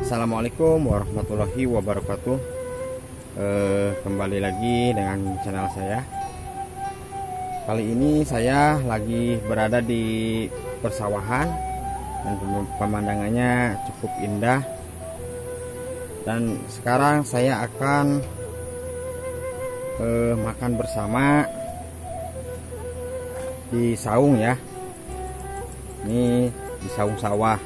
Assalamualaikum warahmatullahi wabarakatuh. Kembali lagi dengan channel saya. Kali ini saya lagi berada di persawahan dan pemandangannya cukup indah. Dan sekarang saya akan makan bersama di saung ya. Ini di saung sawah.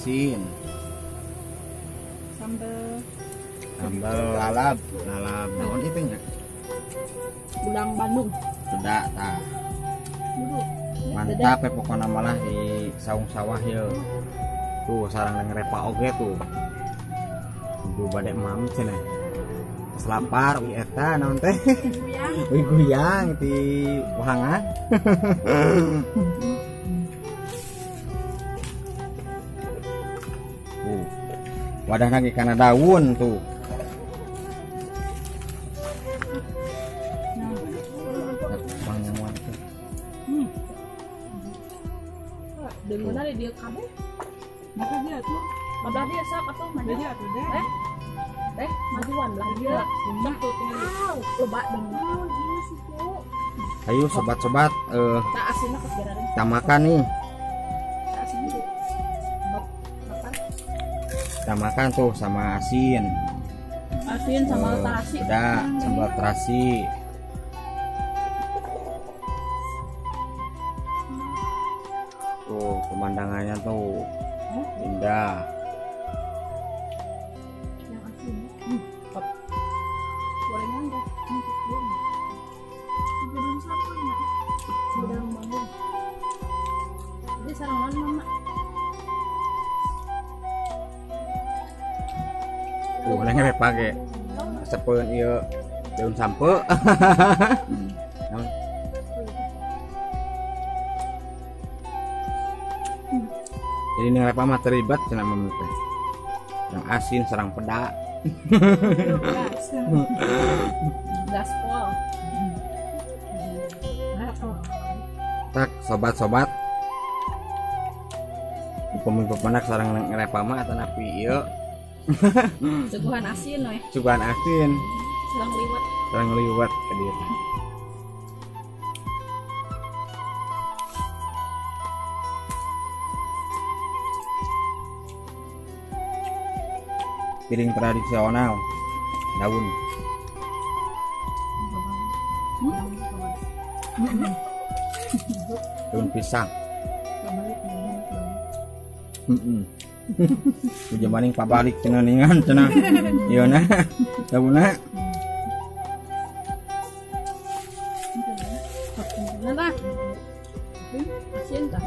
Asin, sambal lalap naon itu nya ulang Bandung sudah tah mantap ya pokoknya malah di saung sawah ya tuh sarang ngerepa oge tuh du badek mam cenah selapar wi eta naon teh wi guyang di wahangan. Wadah lagi karena daun tuh. Dengan ada dia kabe, maka dia tuh, malah dia sak atau mana dia tuh deh, majuan lah dia, tuh tinggal lebat dengan. Ayo sobat-sobat, Tak asinnya kebenaran. kita makan nih. Kita makan tuh sama asin Sambal terasi. udah sambal terasi. Tuh pemandangannya tuh indah. Yang asin. Gorengan deh. Belum sampai ya. Belum bangun. Ini sarangan mama. Tuh neng pakai sepen iya daun sampe. Jadi neng repa mah terlibat cenah mah teh. Yang asin sareng peda. Gaspol. Tak sobat-sobat. Pemudik-pemudik sareng neng repa mah atan api ieu. Suguhan asin we. Suguhan asin Serang liwat. ke dia. Piring tradisional daun pisang. Udah maning pabalik cenah ningan cenah. Ieu na. Daunna. Nana. Asin tah.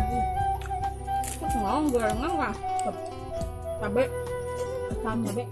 Kok ngong gorengan ka? Cabe. Asam cabe.